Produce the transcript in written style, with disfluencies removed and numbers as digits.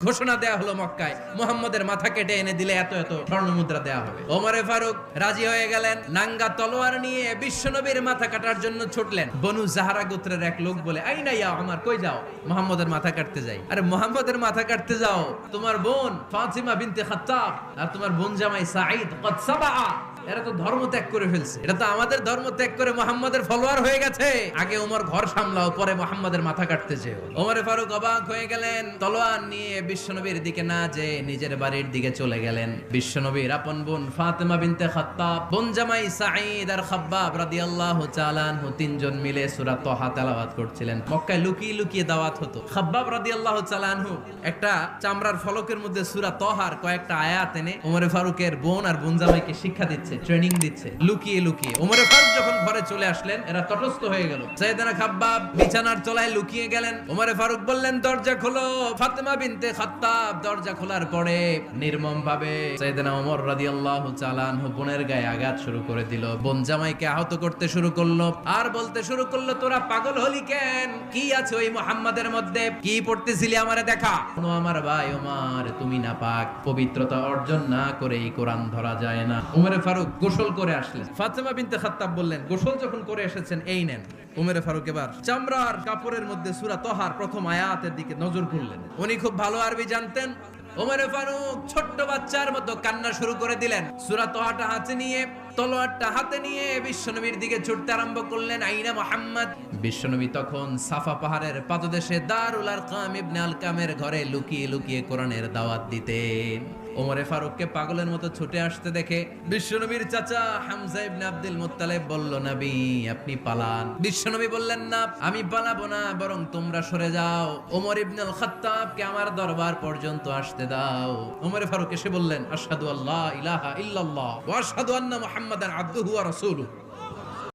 ঘোষণা দেয়া হলো মক্কায়, মুহাম্মদের মাথা কেটে এনে দিলে এত এত স্বর্ণ মুদ্রা দেয়া হবে। ওমরে ফারুক রাজি হয়ে গেলেন। নাঙ্গা তলোয়ার নিয়ে বিশ্বনবীর মাথা কাটার জন্য ছুটলেন। বনু জাহরা গোত্রের এক লোক বলে, আইনা ইয়া আমার, কই যাও? মুহাম্মদের মাথা কাটতে যাই। আরে মুহাম্মদের মাথা কাটতে যাও? তোমার বোন ফাতিমা বিনতে খাত্তাব আর তোমার বোন জামাই সাঈদ কদ সাবা, এরা তো ধর্ম ত্যাগ করে ফেলছে, এটা তো আমাদের ধর্ম ত্যাগ করে মুহাম্মাদের ফলোয়ার হয়ে গেছে। আগে ওমর ঘর সামলাও, পরে মুহাম্মাদের মাথা কাটতে যেও। ওমরে ফারুক অবাক হয়ে গেলেন। তলোয়ার নিয়ে বিশ্বনবীর দিকে না যেয়ে নিজের বাড়ির দিকে চলে গেলেন। বিশ্বনবীর আপন বোন ফাতিমা বিনতে খাত্তাব, বোন জামাই সাঈদ আর খাব্বাব রাদিয়াল্লাহু তাআলা আনহু তিনজন মিলে সূরা তাহা তেলাওয়াত করছিলেন। মক্কায় লুকিয়ে লুকিয়ে দাওয়াত হতো। খাব্বাব রাদিয়াল্লাহু তাআলা আনহু একটা চামড়ার ফলকের মধ্যে সূরা তাহার কয়েকটা আয়াত এনে ওমরে ফারুকের বোন আর বোন জামাইকে শিক্ষা দিচ্ছে, ট্রেনিং দিচ্ছে লুকিয়ে লুকিয়ে। ওমরে ফারুক যখন ঘরে চলে আসলেন, এরা তটস্থ হয়ে গেল। সাইয়েদনা খাব্বাব বিছানার তলায় লুকিয়ে গেলেন। ওমরে ফারুক বললেন, দরজা খোলো। ফাতিমা বিনতে খাত্তাব দরজা খোলার পরে নির্মম ভাবে সাইয়েদনা ওমর রাদিয়াল্লাহু তাআলা আনহু বোনের গায়ে আঘাত শুরু করে দিল। বোন জামাইকে আহত করতে শুরু করলো আর বলতে শুরু করলো, তোরা পাগল হলি কেন? কি আছে ওই মুহাম্মাদের মধ্যে? কি পড়তেছিলি আমারে দেখা? আমার ভাই ওমর, তুমি নাপাক, পবিত্রতা অর্জন না করে এই কোরআন ধরা যায় না। ওমরে ফারুক গোসল করে আসলেন। ফাতিমা বিনতে খাত্তাব বললেন, গোসল যখন করে এসেছেন, এই নেন। ওমরে ফারুক এবার চামড়ার কাপড়ের মধ্যে সূরা তাহার প্রথম আয়াতের দিকে নজর করলেন। উনি খুব ভালো আরবি জানতেন। ওমরে ফারুক ছোট্ট বাচ্চার মতো কান্না শুরু করে দিলেন। সূরা তাহাটা হাতে নিয়ে, তলোয়ারটা হাতে নিয়ে বিশ্বনবীর দিকে ছুটতে আরম্ভ করলেন। আইনা মুহাম্মদ। বিশ্বনবী তখন সাফা পাহাড়ের পাদদেশে দারুল আরকাম ইবনে আলকামের ঘরে লুকিয়ে লুকিয়ে কোরআনের দাওয়াত দিতেন। ওমরে ফারুককে পাগলের মতো ছুটে আসতে দেখে বিশ্বনবীর চাচা হামজা ইবনে আব্দুল মুত্তালিব বলল, নবী আপনি পালান। বিশ্বনবী বললেন, না আমি পালাবো না, বরং তোমরা সরে যাও। ওমর ইবনে আল খাত্তাবকে আমার দরবার পর্যন্ত আসতে দাও। ওমরে ফারুক এসে বললেন, আশহাদু আল্লা ইলাহা ইল্লাল্লাহ ওয়া আশহাদু আন্না মুহাম্মাদান আবদুহু ওয়া রাসূলুহু।